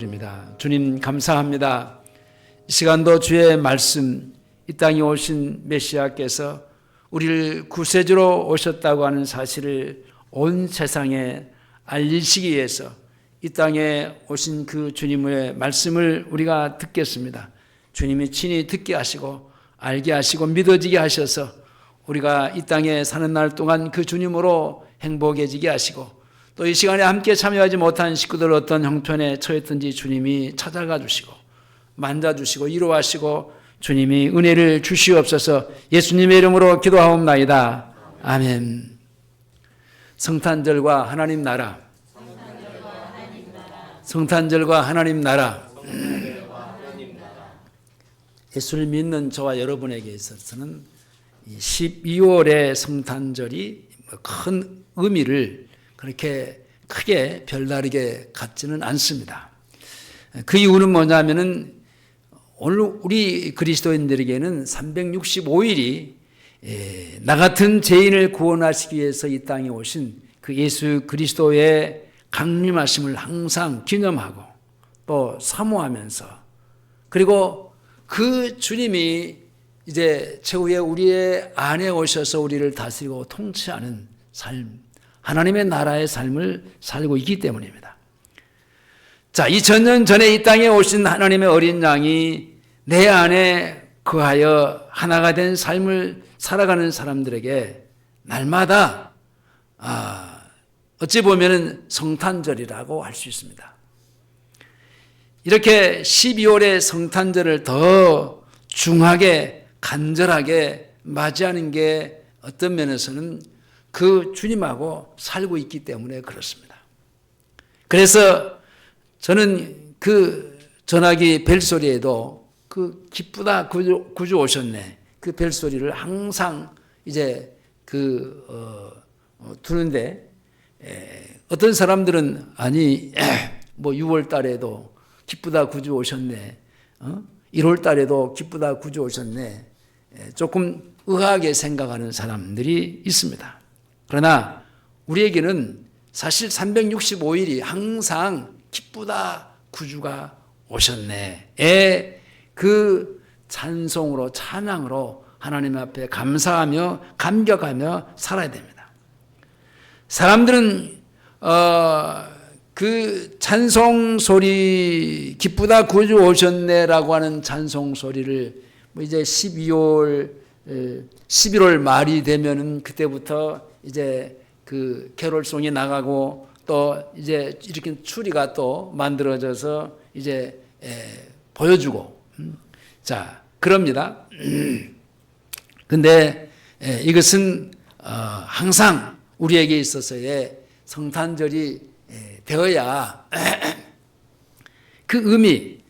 입니다. 주님 감사합니다. 이 시간도 주의 말씀, 이 땅에 오신 메시아께서 우리를 구세주로 오셨다고 하는 사실을 온 세상에 알리시기 위해서 이 땅에 오신 그 주님의 말씀을 우리가 듣겠습니다. 주님이 친히 듣게 하시고 알게 하시고 믿어지게 하셔서 우리가 이 땅에 사는 날 동안 그 주님으로 행복해지게 하시고 또 이 시간에 함께 참여하지 못한 식구들 어떤 형편에 처했든지 주님이 찾아가 주시고 만져주시고 위로하시고 주님이 은혜를 주시옵소서. 예수님의 이름으로 기도하옵나이다. 아멘. 성탄절과 하나님 나라. 성탄절과 하나님 나라. 예수를 믿는 저와 여러분에게 있어서는 12월의 성탄절이 큰 의미를 그렇게 크게 별다르게 갖지는 않습니다. 그 이유는 뭐냐면은 오늘 우리 그리스도인들에게는 365일이 나 같은 죄인을 구원하시기 위해서 이 땅에 오신 그 예수 그리스도의 강림하심을 항상 기념하고 또 사모하면서 그리고 그 주님이 이제 최후에 우리의 안에 오셔서 우리를 다스리고 통치하는 삶, 하나님의 나라의 삶을 살고 있기 때문입니다. 자, 2000년 전에 이 땅에 오신 하나님의 어린 양이 내 안에 거하여 하나가 된 삶을 살아가는 사람들에게 날마다 어찌 보면 성탄절이라고 할 수 있습니다. 이렇게 12월의 성탄절을 더 중하게 간절하게 맞이하는 게 어떤 면에서는 그 주님하고 살고 있기 때문에 그렇습니다. 그래서 저는 그 전화기 벨소리에도 그 기쁘다 구주 오셨네 그 벨소리를 항상 이제 두는데 어떤 사람들은 아니 뭐 6월 달에도 기쁘다 구주 오셨네 1월 달에도 기쁘다 구주 오셨네 조금 의아하게 생각하는 사람들이 있습니다. 그러나 우리에게는 사실 365일이 항상 기쁘다 구주가 오셨네 그 찬송으로 찬양으로 하나님 앞에 감사하며 감격하며 살아야 됩니다. 사람들은 그 찬송 소리 기쁘다 구주 오셨네라고 하는 찬송 소리를 뭐 이제 11월 말이 되면은 그때부터 이제 그 캐롤송이 나가고 또 이제 이렇게 추리가 또 만들어져서 이제 보여주고 자 그럽니다. 근데 이것은 항상 우리에게 있어서의 성탄절이 되어야 그 의미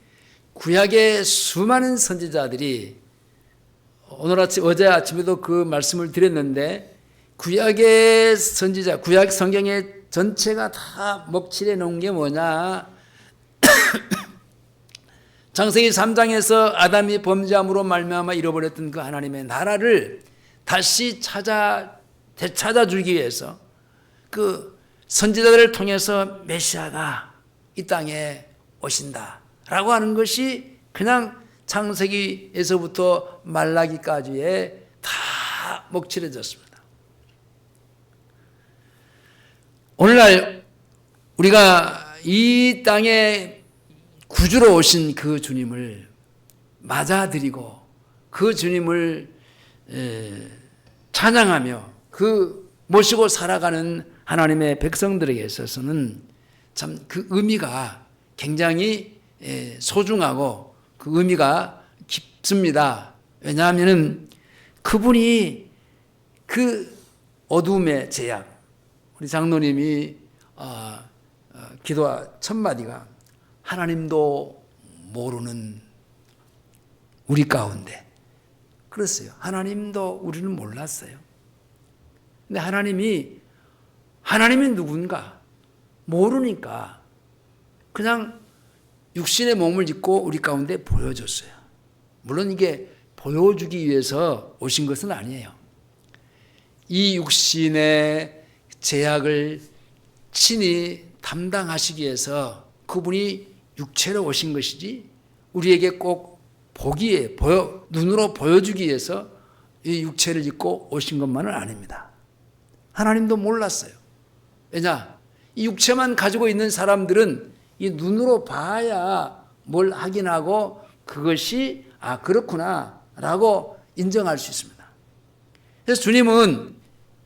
구약의 수많은 선지자들이 어제 아침에도 그 말씀을 드렸는데 구약의 선지자, 구약 성경의 전체가 다 먹칠해 놓은 게 뭐냐? 창세기 3장에서 아담이 범죄함으로 말미암아 잃어버렸던 그 하나님의 나라를 다시 되찾아주기 위해서 그 선지자들을 통해서 메시아가 이 땅에 오신다라고 하는 것이 그냥 창세기에서부터 말라기까지에 다 먹칠해졌습니다. 오늘날 우리가 이 땅에 구주로 오신 그 주님을 맞아들이고 그 주님을 찬양하며 그 모시고 살아가는 하나님의 백성들에게 있어서는 참 그 의미가 굉장히 소중하고 그 의미가 깊습니다. 왜냐하면 그분이 그 어둠의 제약 우리 장로님이 기도 첫 마디가 하나님도 모르는 우리 가운데 그랬어요. 하나님도 우리는 몰랐어요. 근데 하나님이 누군가 모르니까 그냥 육신의 몸을 입고 우리 가운데 보여줬어요. 물론 이게 보여주기 위해서 오신 것은 아니에요. 이 육신의 제약을 친히 담당하시기 위해서 그분이 육체로 오신 것이지 우리에게 꼭 보기에 눈으로 보여주기 위해서 이 육체를 입고 오신 것만은 아닙니다. 하나님도 몰랐어요. 왜냐? 이 육체만 가지고 있는 사람들은 이 눈으로 봐야 뭘 확인하고 그것이 그렇구나 라고 인정할 수 있습니다. 그래서 주님은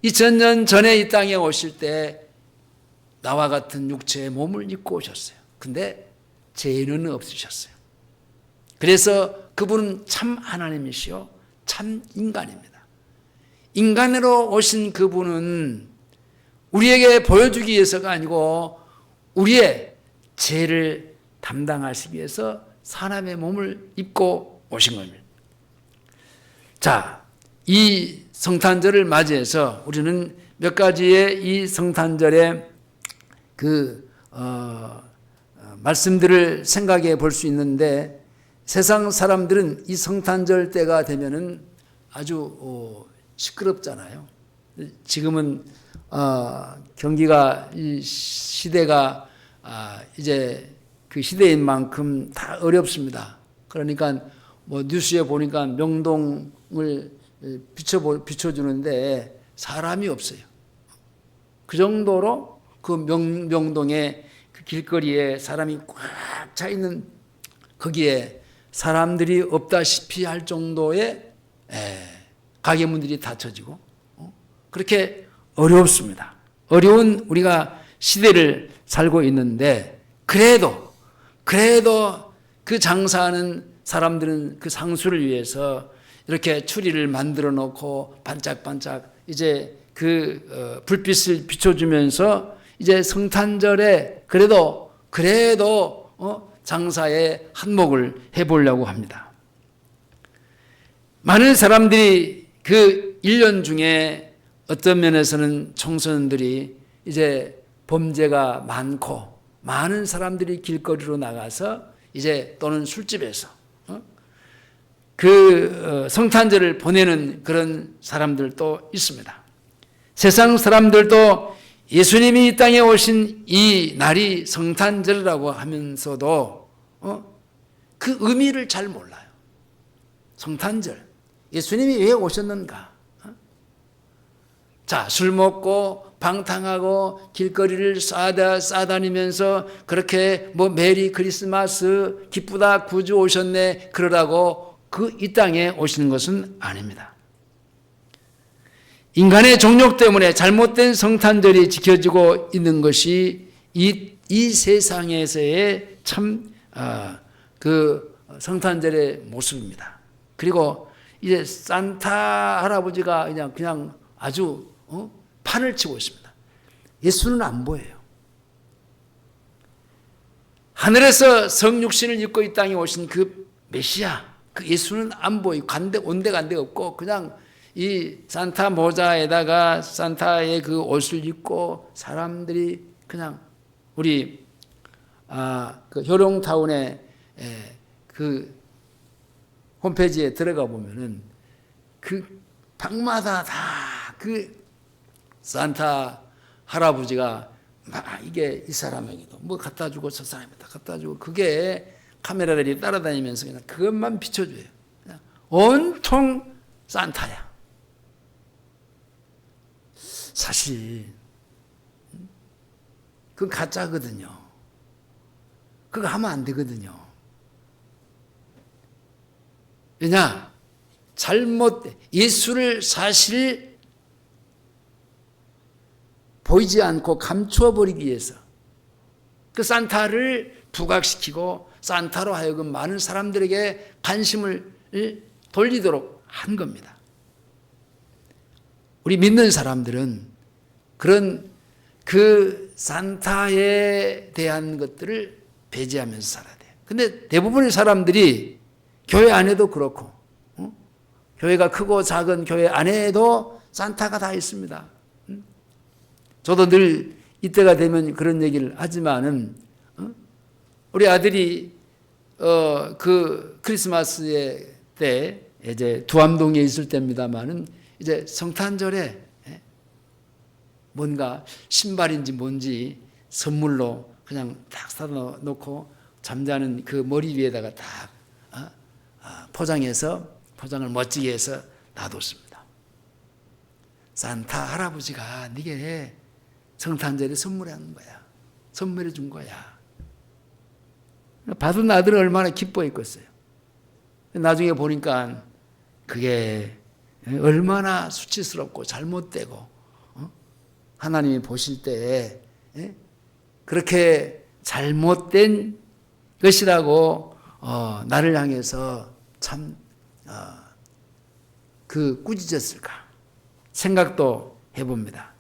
2000년 전에 이 땅에 오실 때 나와 같은 육체의 몸을 입고 오셨어요. 근데 죄는 없으셨어요. 그래서 그분은 참 하나님이시요 참 인간입니다. 인간으로 오신 그분은 우리에게 보여주기 위해서가 아니고 우리의 죄를 담당하시기 위해서 사람의 몸을 입고 오신 겁니다. 자, 이 성탄절을 맞이해서 우리는 몇 가지의 이 성탄절의 말씀들을 생각해 볼 수 있는데, 세상 사람들은 이 성탄절 때가 되면은 아주 시끄럽잖아요. 지금은 경기가 이 시대가 이제 그 시대인 만큼 다 어렵습니다. 그러니까 뭐 뉴스에 보니까 명동을 비춰주는데 사람이 없어요. 그 정도로 그 명동의 그 길거리에 사람이 꽉 차 있는 거기에 사람들이 없다시피 할 정도의 가게문들이 닫혀지고 그렇게 어렵습니다. 어려운 우리가 시대를 살고 있는데 그래도 그 장사하는 사람들은 그 상수를 위해서 이렇게 추리를 만들어 놓고 반짝반짝 이제 그 불빛을 비춰주면서 이제 성탄절에 그래도 장사에 한몫을 해보려고 합니다. 많은 사람들이 그 1년 중에 어떤 면에서는 청소년들이 이제 범죄가 많고 많은 사람들이 길거리로 나가서 이제 또는 술집에서 성탄절을 보내는 그런 사람들도 있습니다. 세상 사람들도 예수님이 이 땅에 오신 이 날이 성탄절이라고 하면서도 그 의미를 잘 몰라요. 성탄절, 예수님이 왜 오셨는가? 자, 술 먹고 방탕하고 길거리를 싸다니면서 그렇게 뭐 메리 크리스마스 기쁘다 구주 오셨네 그러라고 이 땅에 오시는 것은 아닙니다. 인간의 종욕 때문에 잘못된 성탄절이 지켜지고 있는 것이 이 세상에서의 참 그 성탄절의 모습입니다. 그리고 이제 산타 할아버지가 그냥 아주 판을 치고 있습니다. 예수는 안 보여요. 하늘에서 성육신을 입고 이 땅에 오신 그 메시아, 그 예수는 안 보이고 온데간데 없고 그냥 이 산타 모자에다가 산타의 그 옷을 입고 사람들이 그냥 우리 그 효령타운의 그 홈페이지에 들어가 보면은 그 방마다 다 그 산타 할아버지가 막 이게 이 사람에게도 뭐 갖다 주고 저 사람에게도 갖다 주고 그게 카메라들이 따라다니면서 그냥 그것만 비춰줘요. 그냥 온통 산타야. 사실 그건 가짜거든요. 그거 하면 안 되거든요. 왜냐? 예수를 사실 보이지 않고 감추어버리기 위해서 그 산타를 부각시키고 산타로 하여금 많은 사람들에게 관심을 돌리도록 한 겁니다. 우리 믿는 사람들은 그런 그 산타에 대한 것들을 배제하면서 살아야 돼요. 근데 대부분의 사람들이 교회 안에도 그렇고 교회가 크고 작은 교회 안에도 산타가 다 있습니다. 저도 늘 이때가 되면 그런 얘기를 하지만은 우리 아들이 그 크리스마스 때 이제 두암동에 있을 때입니다만은 이제 성탄절에 뭔가 신발인지 뭔지 선물로 그냥 딱 사다 놓고 잠자는 그 머리 위에다가 딱 포장해서 포장을 멋지게 해서 놔뒀습니다. 산타 할아버지가 네게 성탄절에 선물한 거야. 선물해 준 거야. 받은 아들은 얼마나 기뻐했겠어요. 나중에 보니까 그게 얼마나 수치스럽고 잘못되고 하나님이 보실 때 그렇게 잘못된 것이라고 나를 향해서 참 꾸짖었을까 생각도 해봅니다.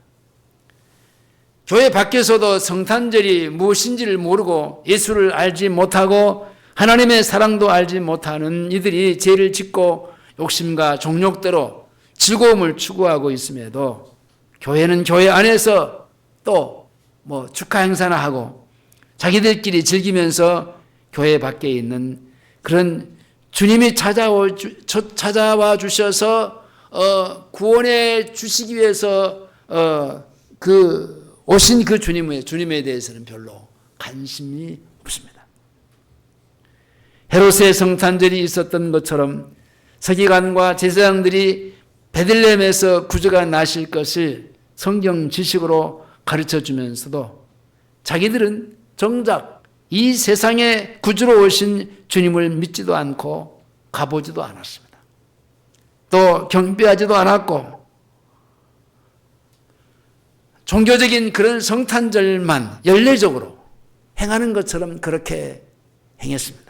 교회 밖에서도 성탄절이 무엇인지를 모르고 예수를 알지 못하고 하나님의 사랑도 알지 못하는 이들이 죄를 짓고 욕심과 종욕대로 즐거움을 추구하고 있음에도 교회는 교회 안에서 또 축하 행사나 하고 자기들끼리 즐기면서 교회 밖에 있는 그런 주님이 찾아와 주셔서 구원해 주시기 위해서 오신 그 주님에 대해서는 별로 관심이 없습니다. 헤롯의 성탄절이 있었던 것처럼 서기관과 제사장들이 베들레헴에서 구주가 나실 것을 성경 지식으로 가르쳐 주면서도 자기들은 정작 이 세상에 구주로 오신 주님을 믿지도 않고 가보지도 않았습니다. 또 경배하지도 않았고 종교적인 그런 성탄절만 연례적으로 행하는 것처럼 그렇게 행했습니다.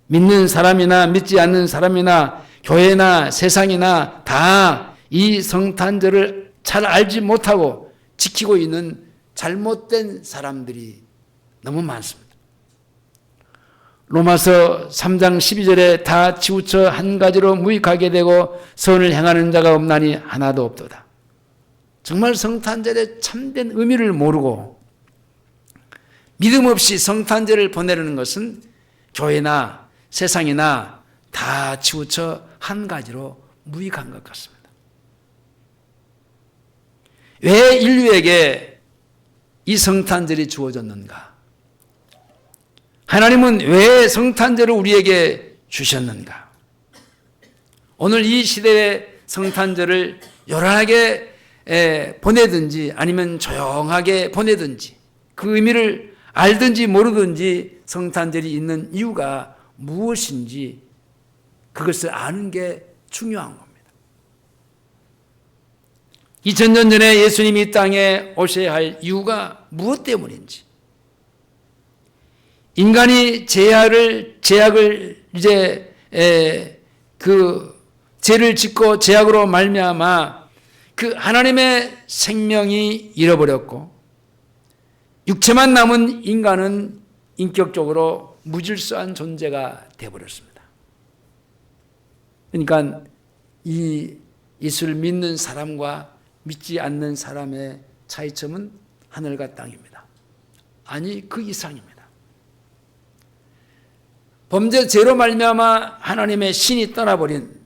믿는 사람이나 믿지 않는 사람이나 교회나 세상이나 다 이 성탄절을 잘 알지 못하고 지키고 있는 잘못된 사람들이 너무 많습니다. 로마서 3장 12절에 다 치우쳐 한 가지로 무익하게 되고 선을 행하는 자가 없나니 하나도 없도다. 정말 성탄절의 참된 의미를 모르고 믿음 없이 성탄절을 보내려는 것은 교회나 세상이나 다 치우쳐 한 가지로 무익한 것 같습니다. 왜 인류에게 이 성탄절이 주어졌는가? 하나님은 왜 성탄절을 우리에게 주셨는가? 오늘 이 시대의 성탄절을 요란하게 보내든지 아니면 조용하게 보내든지 그 의미를 알든지 모르든지 성탄절이 있는 이유가 무엇인지 그것을 아는 게 중요한 겁니다. 2000년 전에 예수님이 이 땅에 오셔야 할 이유가 무엇 때문인지, 인간이 죄악을 이제 죄를 짓고 죄악으로 말미암아 그 하나님의 생명이 잃어버렸고 육체만 남은 인간은 인격적으로 무질서한 존재가 되어버렸습니다. 그러니까 이 예수를 믿는 사람과 믿지 않는 사람의 차이점은 하늘과 땅입니다. 아니 그 이상입니다. 범죄 죄로 말미암아 하나님의 신이 떠나버린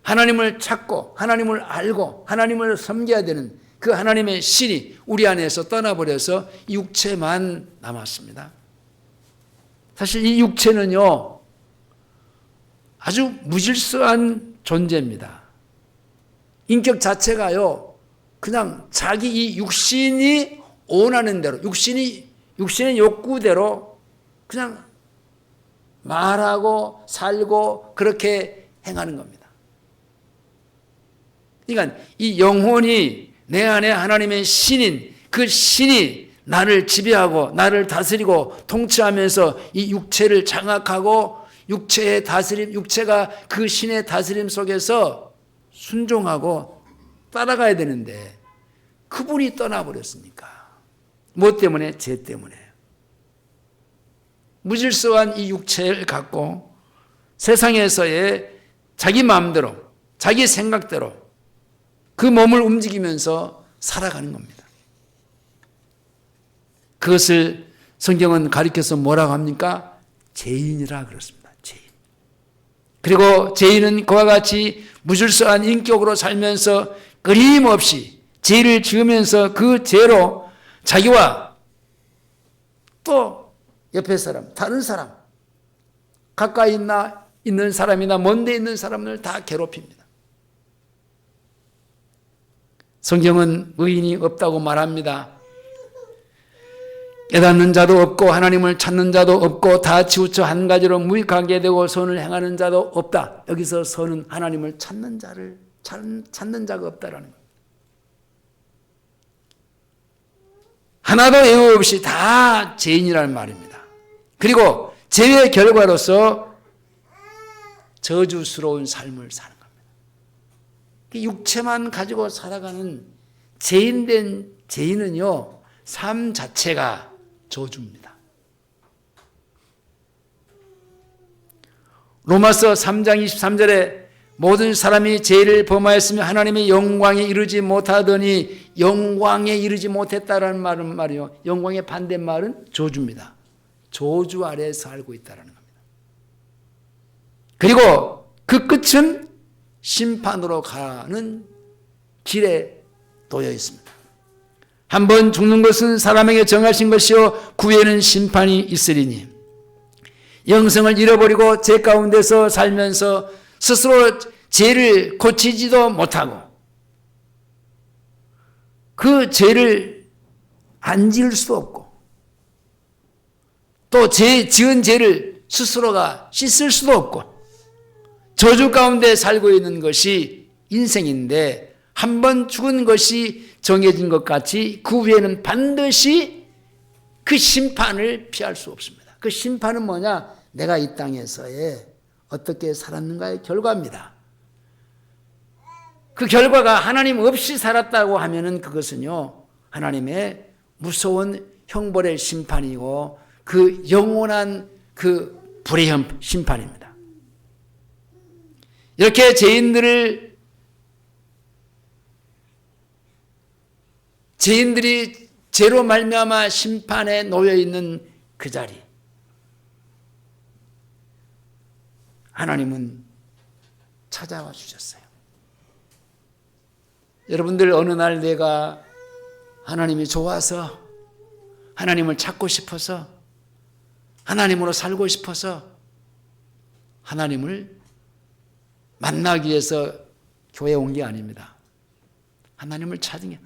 하나님을 찾고 하나님을 알고 하나님을 섬겨야 되는 그 하나님의 신이 우리 안에서 떠나버려서 육체만 남았습니다. 사실 이 육체는요 아주 무질서한 존재입니다. 인격 자체가요 그냥 자기 이 육신이 원하는 대로 육신의 욕구대로 그냥 말하고 살고 그렇게 행하는 겁니다. 그러니까 이 영혼이 내 안에 하나님의 신인 그 신이 나를 지배하고 나를 다스리고 통치하면서 이 육체를 장악하고 육체의 다스림, 육체가 그 신의 다스림 속에서 순종하고 따라가야 되는데 그분이 떠나버렸으니까. 무엇 때문에? 죄 때문에. 무질서한 이 육체를 갖고 세상에서의 자기 마음대로 자기 생각대로 그 몸을 움직이면서 살아가는 겁니다. 그것을 성경은 가리켜서 뭐라고 합니까? 죄인이라 그렇습니다. 죄인. 그리고 죄인은 그와 같이 무질서한 인격으로 살면서 끊임없이 죄를 지으면서 그 죄로 자기와 또 옆에 사람, 다른 사람, 가까이 있는 사람이나 먼데 있는 사람을 다 괴롭힙니다. 성경은 의인이 없다고 말합니다. 깨닫는 자도 없고 자를 찾는 자도 없고 다 치우쳐 한 가지로 무익하게 되고 선을 행하는 자도 없다. 여기서 선은 하나님을 찾는 자가 없다라는 겁니다. 하나도 예우 없이 다 죄인이라는 말입니다. 그리고 죄의 결과로서 저주스러운 삶을 사는 겁니다. 육체만 가지고 살아가는 죄인된 죄인은요, 삶 자체가 저주입니다. 로마서 3장 23절에 모든 사람이 죄를 범하였으며 하나님의 영광에 이르지 못하더니 영광에 이르지 못했다라는 말이요. 영광의 반대말은 저주입니다. 저주 아래에 살고 있다는 겁니다. 그리고 그 끝은 심판으로 가는 길에 놓여 있습니다. 한번 죽는 것은 사람에게 정하신 것이요 그 후에는 심판이 있으리니 영생을 잃어버리고 죄 가운데서 살면서 스스로 죄를 고치지도 못하고 그 죄를 안 지을 수도 없고 또 지은 죄를 스스로가 씻을 수도 없고 저주 가운데 살고 있는 것이 인생인데 한 번 죽은 것이 정해진 것 같이 그 후에는 반드시 그 심판을 피할 수 없습니다. 그 심판은 뭐냐? 내가 이 땅에서의 어떻게 살았는가의 결과입니다. 그 결과가 하나님 없이 살았다고 하면은 그것은요, 하나님의 무서운 형벌의 심판이고 그 영원한 그 불의 심판입니다. 이렇게 죄인들이 죄로 말미암아 심판에 놓여 있는 그 자리, 하나님은 찾아와 주셨어요. 여러분들 어느 날 내가 하나님이 좋아서 하나님을 찾고 싶어서 하나님으로 살고 싶어서 하나님을 만나기 위해서 교회에 온 게 아닙니다. 하나님을 찾은 게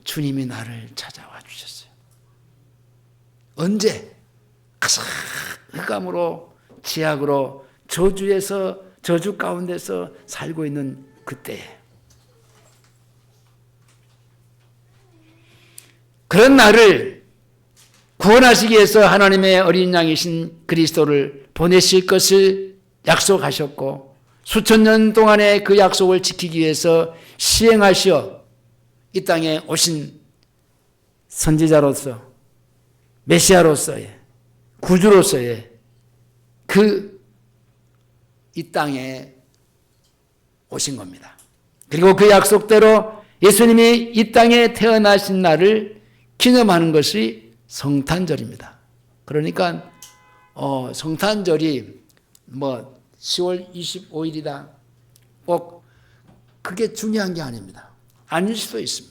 주님이 나를 찾아와 주셨어요. 언제? 흑암으로 지약으로 저주 가운데서 살고 있는 그때에 그런 나를 구원하시기 위해서 하나님의 어린 양이신 그리스도를 보내실 것을 약속하셨고 수천 년 동안의 그 약속을 지키기 위해서 시행하시어 이 땅에 오신 선지자로서 메시아로서의 구주로서의 이 땅에 오신 겁니다. 그리고 그 약속대로 예수님이 이 땅에 태어나신 날을 기념하는 것이 성탄절입니다. 그러니까 성탄절이 10월 25일이다. 꼭 그게 중요한 게 아닙니다. 아닐 수도 있습니다.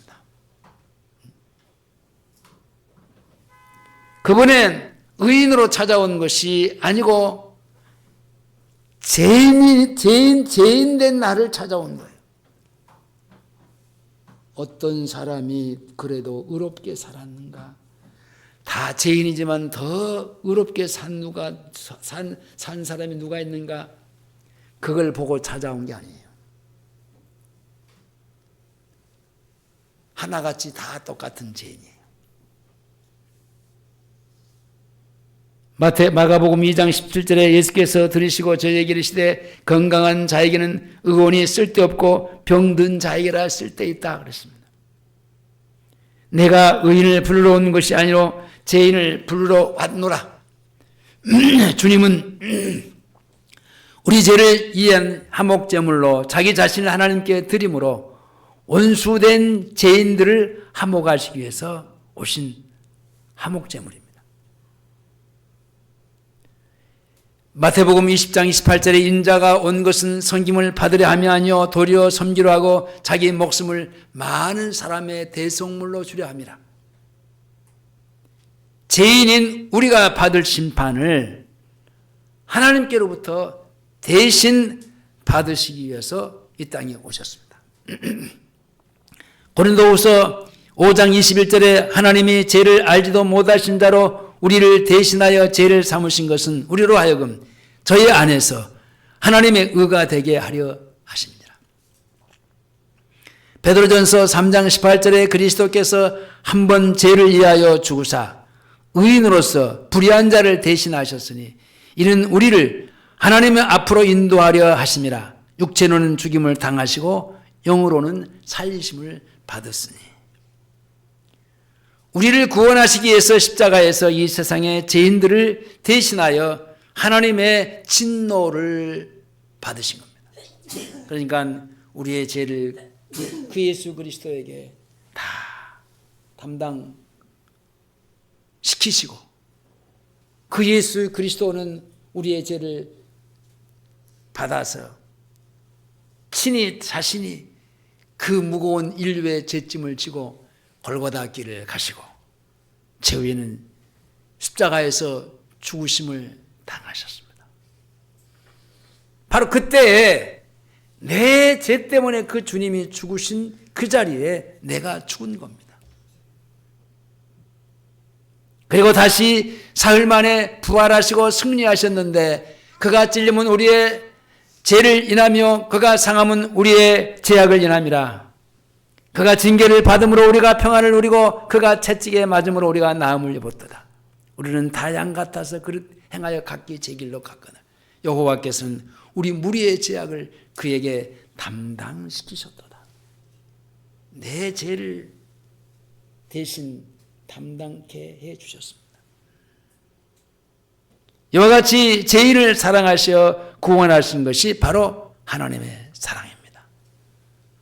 그분은 의인으로 찾아온 것이 아니고 죄인된 나를 찾아온 거예요. 어떤 사람이 그래도 의롭게 살았는가? 다 죄인이지만 더 의롭게 산 사람이 누가 있는가? 그걸 보고 찾아온 게 아니에요. 하나같이 다 똑같은 죄인이에요. 마가복음 2장 17절에 예수께서 들으시고 저에게 이르시되 건강한 자에게는 의원이 쓸데없고 병든 자에게라 쓸데있다 그랬습니다. 내가 의인을 부르러 온 것이 아니로 죄인을 부르러 왔노라. 주님은 우리 죄를 이해한 화목제물로 자기 자신을 하나님께 드림으로 원수된 죄인들을 화목하시기 위해서 오신 화목제물입니다. 마태복음 20장 28절에 인자가 온 것은 섬김을 받으려 함이 아니요 도리어 섬기려 하고 자기 목숨을 많은 사람의 대속물로 주려 함이라. 죄인인 우리가 받을 심판을 하나님께로부터 대신 받으시기 위해서 이 땅에 오셨습니다. 고린도후서 5장 21절에 하나님이 죄를 알지도 못하신 자로 우리를 대신하여 죄를 삼으신 것은 우리로 하여금 저희 안에서 하나님의 의가 되게 하려 하십니다. 베드로전서 3장 18절에 그리스도께서 한 번 죄를 위하여 죽으사 의인으로서 불의한 자를 대신하셨으니 이는 우리를 하나님의 앞으로 인도하려 하심이라. 육체로는 죽임을 당하시고 영으로는 살리심을 받았으니. 우리를 구원하시기 위해서 십자가에서 이 세상의 죄인들을 대신하여 하나님의 진노를 받으신 겁니다. 그러니까 우리의 죄를 그 예수 그리스도에게 다 담당시키시고 그 예수 그리스도는 우리의 죄를 받아서 친히 자신이 그 무거운 인류의 죄짐을 지고 골고다 길을 가시고 제 위에는 십자가에서 죽으심을 당하셨습니다. 바로 그때에 내 죄 때문에 그 주님이 죽으신 그 자리에 내가 죽은 겁니다. 그리고 다시 사흘 만에 부활하시고 승리하셨는데 그가 찔림은 우리의 죄를 인하며 그가 상함은 우리의 죄악을 인함이라. 그가 징계를 받음으로 우리가 평안을 누리고 그가 채찍에 맞음으로 우리가 나음을 입었도다. 우리는 다 양 같아서 그릇 행하여 각기 제 길로 갔거늘 여호와께서는 우리 무리의 죄악을 그에게 담당시키셨도다. 내 죄를 대신 담당케 해 주셨습니다. 이와 같이 죄인을 사랑하시어 구원하신 것이 바로 하나님의 사랑입니다.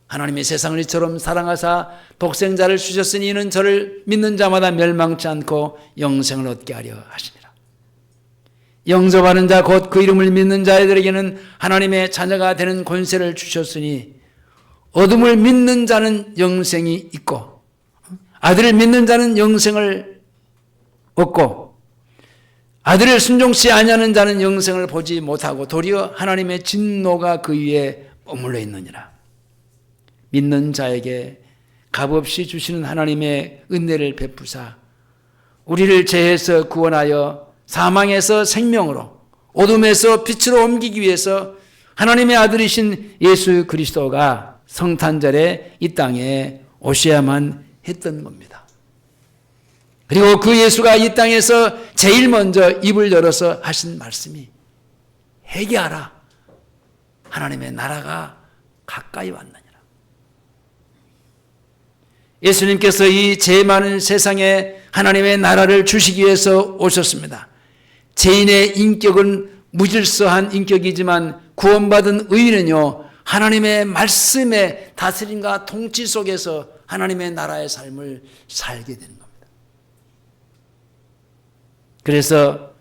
하나님이 세상을 이처럼 사랑하사 독생자를 주셨으니 이는 저를 믿는 자마다 멸망치 않고 영생을 얻게 하려 하시니라. 영접하는 자 곧 그 이름을 믿는 자들에게는 하나님의 자녀가 되는 권세를 주셨으니 어둠을 믿는 자는 영생이 있고 아들을 믿는 자는 영생을 얻고 아들을 순종치 아니하는 자는 영생을 보지 못하고 도리어 하나님의 진노가 그 위에 머물러 있느니라. 믿는 자에게 값없이 주시는 하나님의 은혜를 베푸사 우리를 죄에서 구원하여 사망에서 생명으로 어둠에서 빛으로 옮기기 위해서 하나님의 아들이신 예수 그리스도가 성탄절에 이 땅에 오셔야만 했던 겁니다. 그리고 그 예수가 이 땅에서 제일 먼저 입을 열어서 하신 말씀이 회개하라. 하나님의 나라가 가까이 왔느니라. 예수님께서 이 죄 많은 세상에 하나님의 나라를 주시기 위해서 오셨습니다. 죄인의 인격은 무질서한 인격이지만 구원받은 의인은요 하나님의 말씀의 다스림과 통치 속에서 하나님의 나라의 삶을 살게 되는 겁니다. 그래서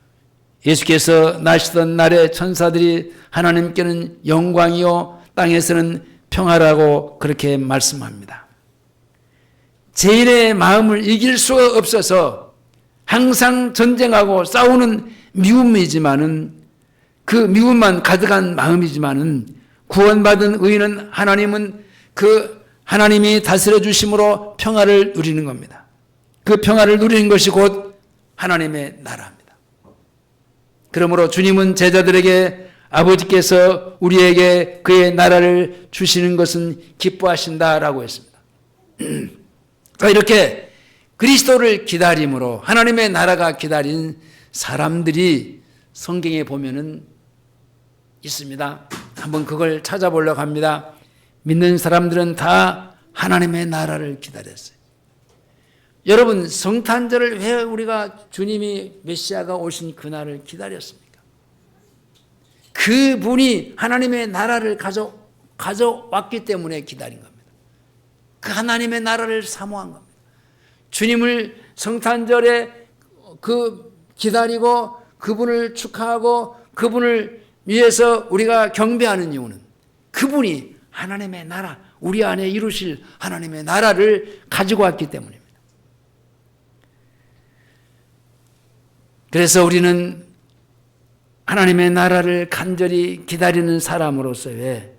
예수께서 나시던 날에 천사들이 하나님께는 영광이요 땅에서는 평화라고 그렇게 말씀합니다. 죄인의 마음을 이길 수가 없어서 항상 전쟁하고 싸우는 미움이지만은 그 미움만 가득한 마음이지만은 구원받은 의인은 하나님은 그 하나님이 다스려 주심으로 평화를 누리는 겁니다. 그 평화를 누리는 것이 곧 하나님의 나라입니다. 그러므로 주님은 제자들에게 아버지께서 우리에게 그의 나라를 주시는 것은 기뻐하신다라고 했습니다. 이렇게 그리스도를 기다림으로 하나님의 나라가 기다린 사람들이 성경에 보면은 있습니다. 한번 그걸 찾아보려고 합니다. 믿는 사람들은 다 하나님의 나라를 기다렸어요. 여러분, 성탄절을 왜 우리가 주님이 메시아가 오신 그날을 기다렸습니까? 그분이 하나님의 나라를 가져왔기 때문에 기다린 겁니다. 그 하나님의 나라를 사모한 겁니다. 주님을 성탄절에 기다리고 그분을 축하하고 그분을 위해서 우리가 경배하는 이유는 그분이 하나님의 나라, 우리 안에 이루실 하나님의 나라를 가지고 왔기 때문입니다. 그래서 우리는 하나님의 나라를 간절히 기다리는 사람으로서 왜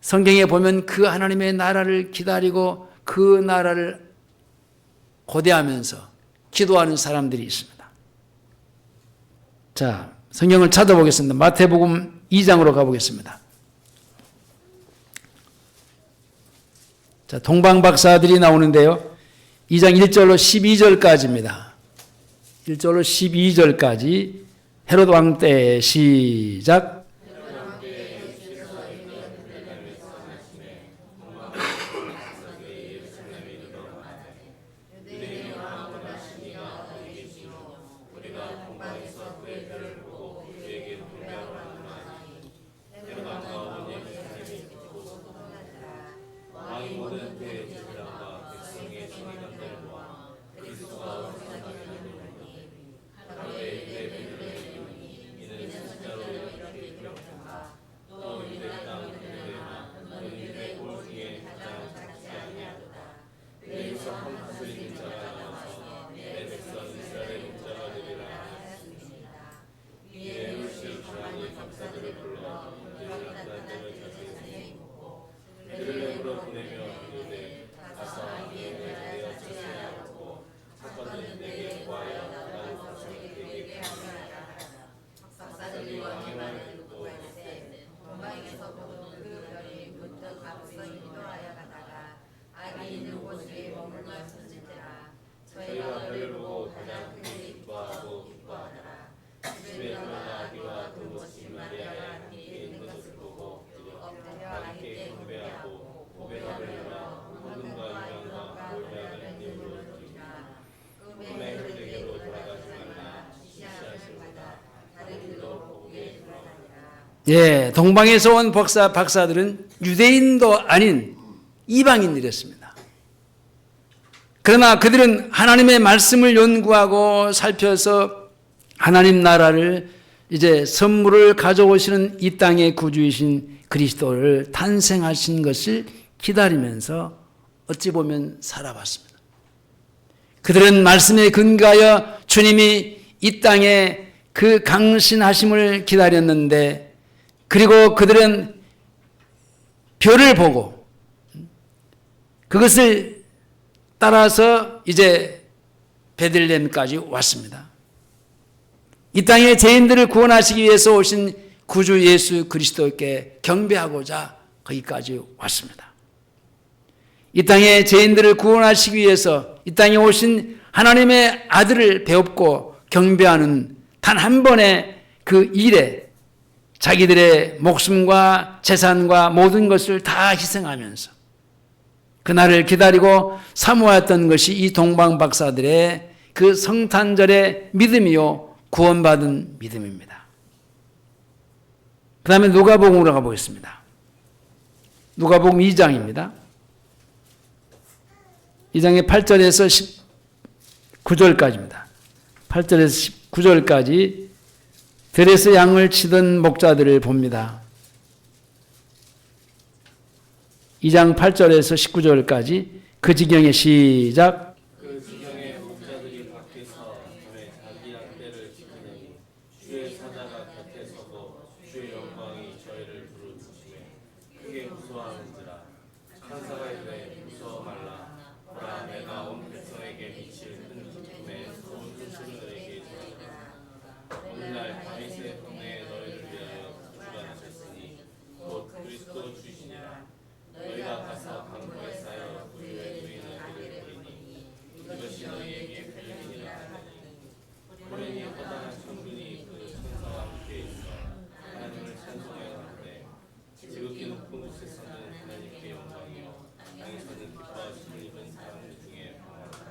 성경에 보면 그 하나님의 나라를 기다리고 그 나라를 고대하면서 기도하는 사람들이 있습니다. 자, 성경을 찾아보겠습니다. 마태복음 2장으로 가보겠습니다. 자, 동방박사들이 나오는데요. 2장 1절로 12절까지입니다. 1절로 12절까지 헤롯 왕 때 시작. 예, 동방에서 온 박사들은 유대인도 아닌 이방인들이었습니다. 그러나 그들은 하나님의 말씀을 연구하고 살펴서 하나님 나라를 이제 선물을 가져오시는 이 땅의 구주이신 그리스도를 탄생하신 것을 기다리면서 어찌 보면 살아왔습니다. 그들은 말씀에 근거하여 주님이 이 땅에 그 강신하심을 기다렸는데, 그리고 그들은 별을 보고 그것을 따라서 이제 베들레헴까지 왔습니다. 이 땅의 죄인들을 구원하시기 위해서 오신 구주 예수 그리스도께 경배하고자 거기까지 왔습니다. 이 땅의 죄인들을 구원하시기 위해서 이 땅에 오신 하나님의 아들을 배웁고 경배하는 단 한 번의 그 일에 자기들의 목숨과 재산과 모든 것을 다 희생하면서 그날을 기다리고 사모했던 것이 이 동방박사들의 그 성탄절의 믿음이요, 구원받은 믿음입니다. 그 다음에 누가복음으로 가보겠습니다. 누가복음 2장입니다. 2장의 8절에서 19절까지입니다. 8절에서 19절까지 들에서 양을 치던 목자들을 봅니다. 2장 8절에서 19절까지 그 지경의 시작. 그 지경에 목자들이 밖에서 밤에 자기 양떼를 지키느니 주의 사자가 곁에 서고 주의 영광이 저희를 부르짖으며 크게 무서워하는지라. 천사가 이르되 무서워 말라. 보라, 내가 온 백성에게 미칠 큰 기쁨에 좋은 소식을 너희에게 전하노라. 오늘날 다윗의 동네에 너희를 위하여 구주가 나셨으니 곧 그리스도 주시니라. 너희가 가서 강보에 쌓여 구유의 주인을 이르리니 이것이 너희에게 편리니라 하니 호련히 허다한 천군이 그 천사와 함께 있어 하나님을 찬송하여 가는데 지극히 높은 곳에서는 하나님께 영광이요 땅에서는 기뻐하심을 입은 사람들 중에 평안하다.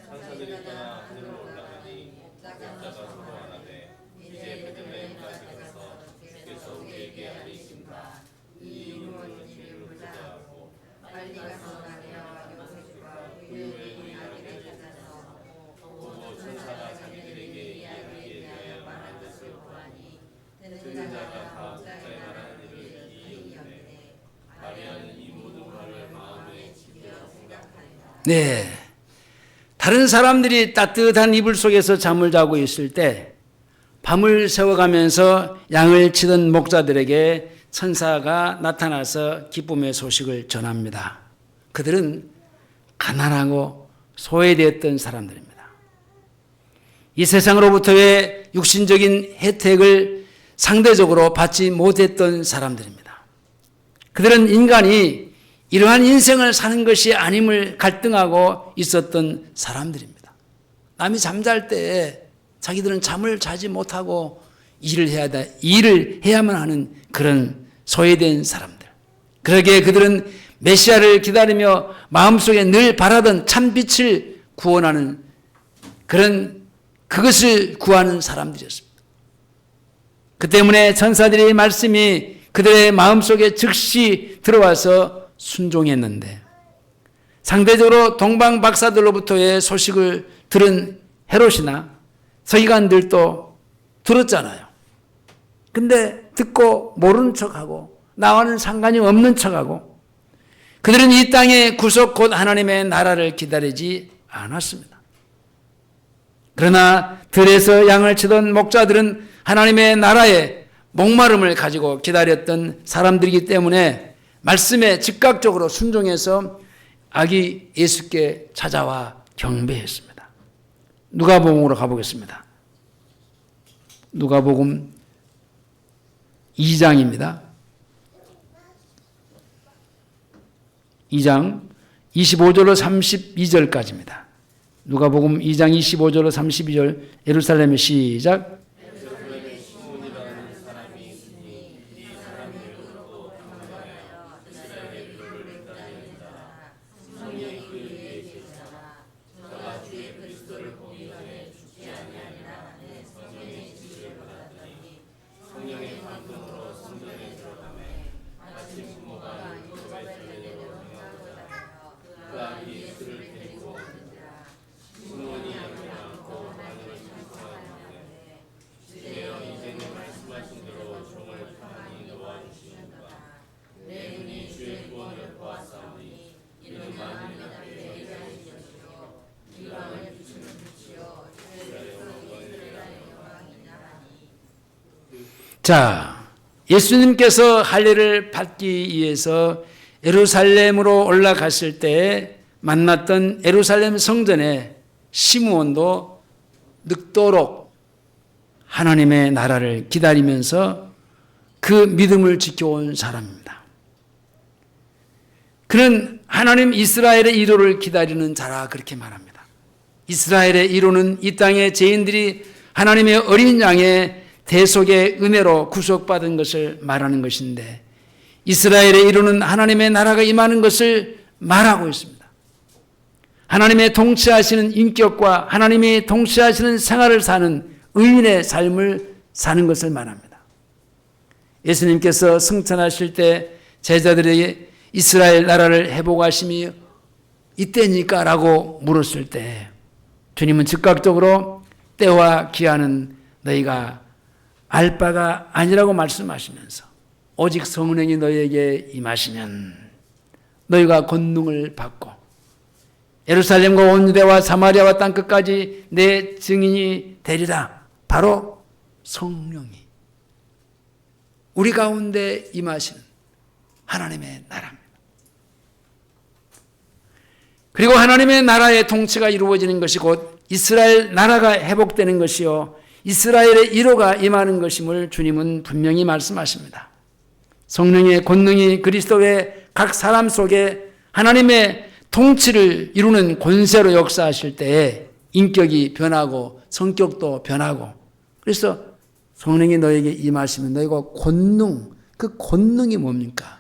천사들이 떠나 하늘로 올라가니 목자가 서로 말하되 이제 베들레헴까지 가서 주께서 우리에게 알리신다. 이 이름을 주님을 부자하고 빨리 가서 마리아와 요셉과 그의 아기를 찾아서 보고 천사가 자기들에게 이야기에 대하여 말한 것을 보아니 듣는 자가 다 목자의 말하는 일을 이해하되 마리아는 이 모든 말을 마음에 집여 생각하니라. 네, 다른 사람들이 따뜻한 이불 속에서 잠을 자고 있을 때 밤을 새워가면서 양을 치던 목자들에게 천사가 나타나서 기쁨의 소식을 전합니다. 그들은 가난하고 소외되었던 사람들입니다. 이 세상으로부터의 육신적인 혜택을 상대적으로 받지 못했던 사람들입니다. 그들은 인간이 이러한 인생을 사는 것이 아님을 갈등하고 있었던 사람들입니다. 남이 잠잘 때 자기들은 잠을 자지 못하고 일을 해야만 하는 그런 소외된 사람들. 그러기에 그들은 메시아를 기다리며 마음속에 늘 바라던 참빛을 구원하는 그것을 구하는 사람들이었습니다. 그 때문에 천사들의 말씀이 그들의 마음속에 즉시 들어와서 순종했는데 상대적으로 동방 박사들로부터의 소식을 들은 헤롯이나 서기관들도 들었잖아요. 근데 듣고 모르는 척하고 나와는 상관이 없는 척하고 그들은 이 땅의 구속 곧 하나님의 나라를 기다리지 않았습니다. 그러나 들에서 양을 치던 목자들은 하나님의 나라의 목마름을 가지고 기다렸던 사람들이기 때문에 말씀에 즉각적으로 순종해서 아기 예수께 찾아와 경배했습니다. 누가복음으로 가보겠습니다. 누가복음 2장입니다. 2장 25절로 32절까지입니다. 누가복음 2장 25절로 32절 예루살렘의 시작. 자, 예수님께서 할례를 받기 위해서 예루살렘으로 올라갔을 때 만났던 예루살렘 성전에 시므온도 늙도록 하나님의 나라를 기다리면서 그 믿음을 지켜온 사람입니다. 그는 하나님 이스라엘의 이로를 기다리는 자라 그렇게 말합니다. 이스라엘의 이로는 이 땅의 죄인들이 하나님의 어린 양의 대속의 은혜로 구속받은 것을 말하는 것인데 이스라엘의 이루는 하나님의 나라가 임하는 것을 말하고 있습니다. 하나님의 통치하시는 인격과 하나님이 통치하시는 생활을 사는 의인의 삶을 사는 것을 말합니다. 예수님께서 승천하실 때 제자들에게 이스라엘 나라를 회복하심이 이때니까 라고 물었을 때 주님은 즉각적으로 때와 기한은 너희가 알 바가 아니라고 말씀하시면서 오직 성령이 너희에게 임하시면 너희가 권능을 받고 예루살렘과 온 유대와 사마리아와 땅끝까지 내 증인이 되리라. 바로 성령이 우리 가운데 임하시는 하나님의 나라입니다. 그리고 하나님의 나라의 통치가 이루어지는 것이 곧 이스라엘 나라가 회복되는 것이요 이스라엘의 이로가 임하는 것임을 주님은 분명히 말씀하십니다. 성령의 권능이 그리스도의 각 사람 속에 하나님의 통치를 이루는 권세로 역사하실 때에 인격이 변하고 성격도 변하고 그래서 성령이 너에게 임하시면 너희가 권능, 그 권능이 뭡니까?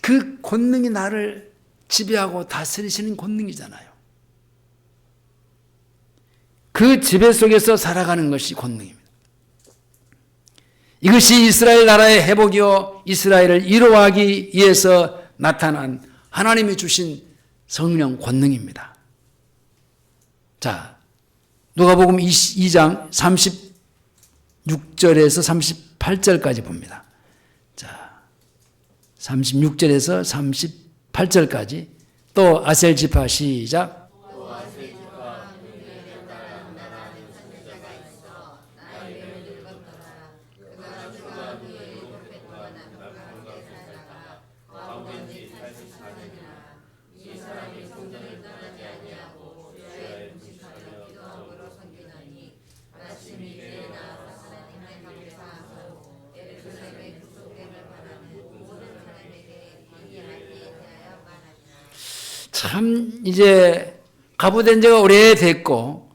그 권능이 나를 지배하고 다스리시는 권능이잖아요. 그 지배 속에서 살아가는 것이 권능입니다. 이것이 이스라엘 나라의 회복이요 이스라엘을 이루하기 위해서 나타난 하나님이 주신 성령 권능입니다. 자, 누가복음 2장 36절에서 38절까지 봅니다. 자, 36절에서 38절까지 또 아셀 지파 시작. 또 아셀 지파 그에게 따라 나라는 선지자가 있어 나이를 늙었더라. 그가 주가 그의 이렇게 동안 낙원강에 살다가 거하고 지 84년이라. 이 사람이 성전을 떠나지 아니하고 주야에 금식하며 기도함으로 섬기더니 마침 이제 나아서 하나님의 감사하고 예루살렘의 구속됨을 바라는 모든 사람에게 항의하기에 대하여 말하니라. 참 이제 가부된 지가 오래됐고,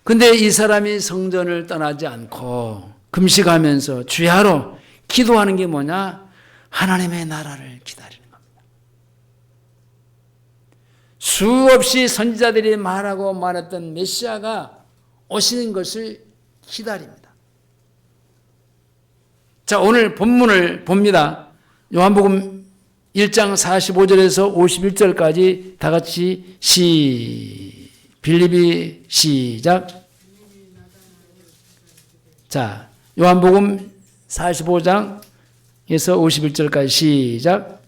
근데 이 사람이 성전을 떠나지 않고 금식하면서 주야로 기도하는 게 뭐냐? 하나님의 나라를 기다리는 겁니다. 수없이 선지자들이 말하고 말했던 메시아가 오시는 것을 기다립니다. 자, 오늘 본문을 봅니다. 요한복음 1장 45절에서 51절까지 다 같이 빌립이 시작. 자, 요한복음 45장에서 51절까지 시작.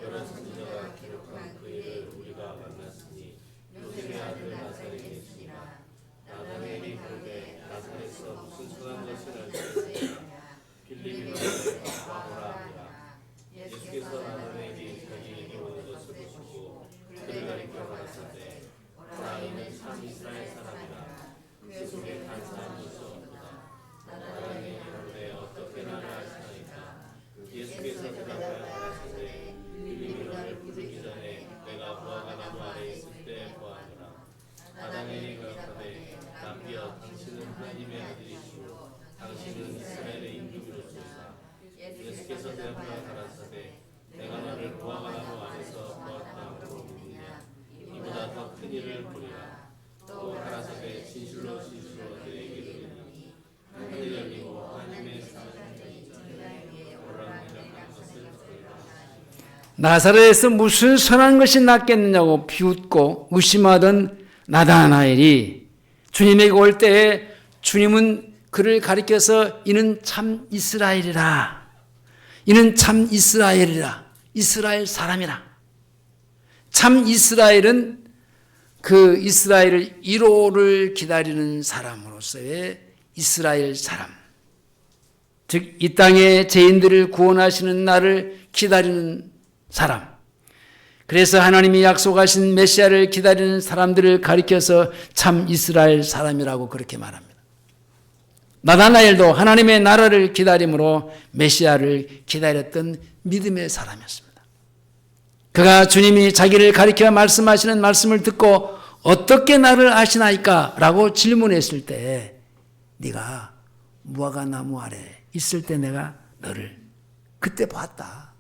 여러 선지자가 기록한 그의 우리가 만났으니 요셉의 아들 나사렛 예수니라. 나다나엘이 그에게 나사렛에서 무슨 선한 것을 알지? 빌립이 말하되 보라 하니라. 예수께서 나다나엘이 자기에게 오는 것을 보시고 그를 가리켜 가라사대 보라 이는 참 이스라엘 사람이라. 그 속에 간사한 것이 없도다. 나다나엘이 이르되 어떻게 나를 아시나이까? 예수께서 대답하여 가라사대 빌립이 너를 부르기 전에 내가 무화과 나무 아래 있을 때 보았노라. 나다나엘이 가라사대 랍비여 당신은 하나님의 아들이시오 당신은 이스라엘의 임금이로소이다. 예수께서 대답하여 가라사대 내가 너를 무화과 나무 안에서 보았다고 묻느냐? 이보다 더 큰 일을 보리라. 또 가라사대 진실로 너에게 이르노니 하늘이 열리고 하나님의 사자들이 저희를 오르락내리락 것을 보리라. 나사렛에서 무슨 선한 것이 낫겠느냐고 비웃고 의심하던 나다나엘이 주님에게 올 때에 주님은 그를 가리켜서 이는 참 이스라엘이라. 이는 참 이스라엘이라. 이스라엘 사람이라. 참 이스라엘은 그 이스라엘을 1호를 기다리는 사람으로서의 이스라엘 사람. 즉 이 땅의 죄인들을 구원하시는 날을 기다리는 사람. 그래서 하나님이 약속하신 메시아를 기다리는 사람들을 가리켜서 참 이스라엘 사람이라고 그렇게 말합니다. 나다나엘도 하나님의 나라를 기다림으로 메시아를 기다렸던 믿음의 사람이었습니다. 그가 주님이 자기를 가리켜 말씀하시는 말씀을 듣고 어떻게 나를 아시나이까? 라고 질문했을 때 네가 무화과 나무 아래 있을 때 내가 너를 그때 봤다.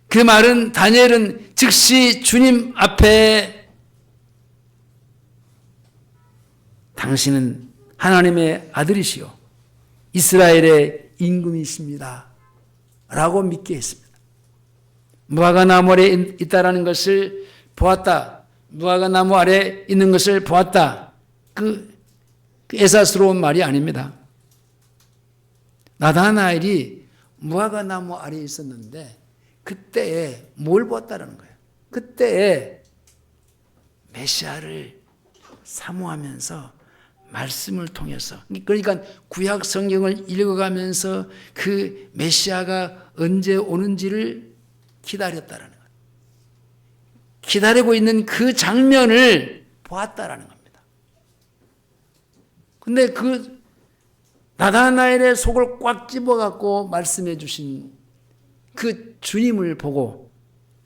그 말은 다니엘은 즉시 주님 앞에 당신은 하나님의 아들이시오 이스라엘의 임금이십니다 라고 믿게 했습니다. 무화과 나무 아래 있다라는 것을 보았다. 무화과 나무 아래 있는 것을 보았다. 그 애사스러운 말이 아닙니다. 나다나엘이 무화과 나무 아래에 있었는데 그때에 뭘 보았다라는 거예요. 그때에 메시아를 사모하면서 말씀을 통해서, 그러니까 구약 성경을 읽어가면서 그 메시아가 언제 오는지를 기다렸다라는 거예요. 기다리고 있는 그 장면을 보았다라는 겁니다. 근데 그 나다나엘의 속을 꽉 집어갖고 말씀해 주신 그 주님을 보고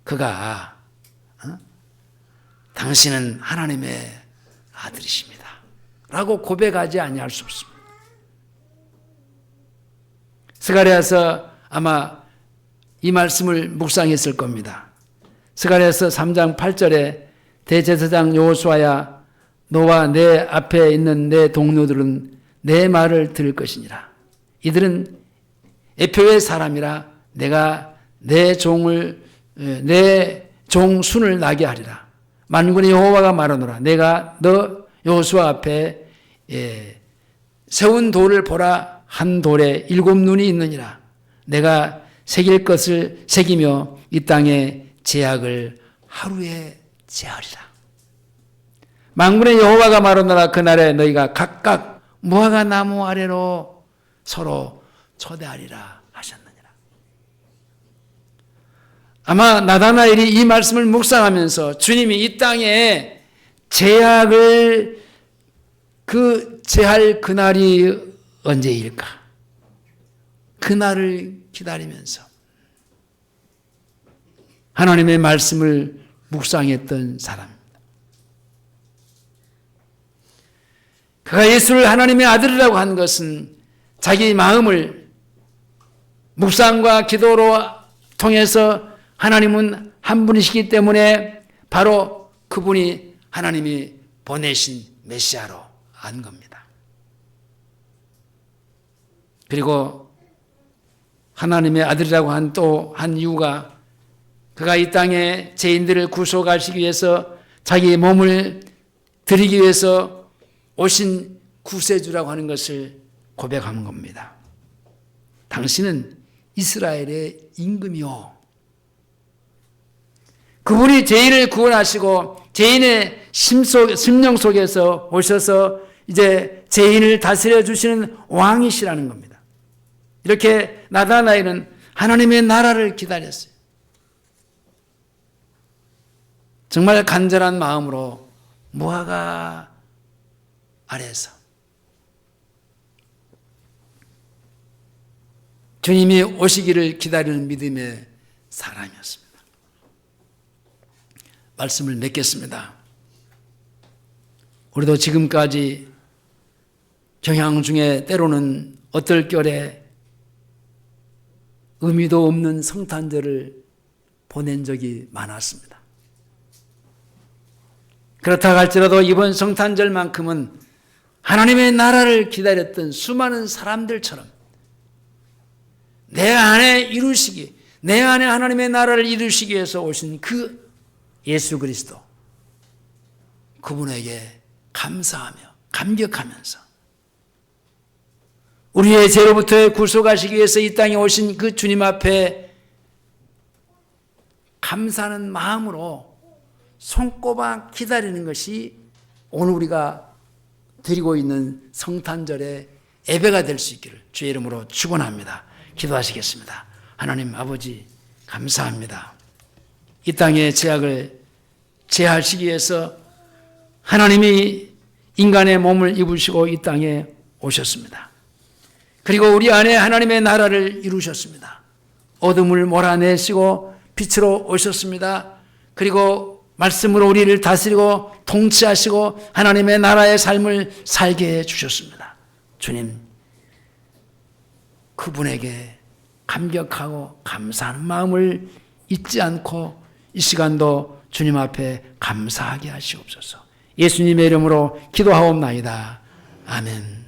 그가 당신은 하나님의 아들이십니다 라고 고백하지 아니할 수 없습니다. 스가랴서 아마 이 말씀을 묵상했을 겁니다. 스가랴서 3장 8절에 대제사장 여호수아야 너와 내 앞에 있는 내 동료들은 내 말을 들을 것이니라. 이들은 에표의 사람이라 내가 내 종 순을 나게 하리라. 만군의 여호와가 말하노라. 내가 너 여호수아 앞에 세운 돌을 보라. 한 돌에 7 눈이 있느니라. 내가 새길 것을 새기며 이 땅의 제약을 하루에 제하리라. 만군의 여호와가 말하노라. 그날에 너희가 각각 무화과 나무 아래로 서로 초대하리라 하셨느니라. 아마 나다나엘이 이 말씀을 묵상하면서 주님이 이 땅에 제약을 제할 그날이 언제일까? 그날을 기다리면서 하나님의 말씀을 묵상했던 사람입니다. 그가 예수를 하나님의 아들이라고 한 것은 자기 마음을 묵상과 기도로 통해서 하나님은 한 분이시기 때문에 바로 그분이 하나님이 보내신 메시아로 안 겁니다. 그리고 하나님의 아들이라고 한 또 한 이유가 그가 이 땅에 죄인들을 구속하시기 위해서 자기 몸을 드리기 위해서 오신 구세주라고 하는 것을 고백하는 겁니다. 당신은 이스라엘의 임금이요. 그분이 죄인을 구원하시고 죄인의 심령 속에서 오셔서 이제 죄인을 다스려 주시는 왕이시라는 겁니다. 이렇게 나다나엘은 하나님의 나라를 기다렸어요. 정말 간절한 마음으로 무화과 아래에서 주님이 오시기를 기다리는 믿음의 사람이었습니다. 말씀을 맺겠습니다. 우리도 지금까지 경향 중에 때로는 어떨결에 의미도 없는 성탄절을 보낸 적이 많았습니다. 그렇다 할지라도 이번 성탄절만큼은 하나님의 나라를 기다렸던 수많은 사람들처럼 내 안에 하나님의 나라를 이루시기 위해서 오신 그 예수 그리스도, 그분에게 감사하며 감격하면서 우리의 죄로부터 구속하시기 위해서 이 땅에 오신 그 주님 앞에 감사하는 마음으로 손꼽아 기다리는 것이 오늘 우리가 드리고 있는 성탄절의 예배가 될 수 있기를 주의 이름으로 축원합니다. 기도하시겠습니다. 하나님 아버지 감사합니다. 이 땅의 죄악을 제하시기 위해서 하나님이 인간의 몸을 입으시고 이 땅에 오셨습니다. 그리고 우리 안에 하나님의 나라를 이루셨습니다. 어둠을 몰아내시고 빛으로 오셨습니다. 그리고 말씀으로 우리를 다스리고 통치하시고 하나님의 나라의 삶을 살게 해주셨습니다. 주님, 그분에게 감격하고 감사하는 마음을 잊지 않고 이 시간도 주님 앞에 감사하게 하시옵소서. 예수님의 이름으로 기도하옵나이다. 아멘.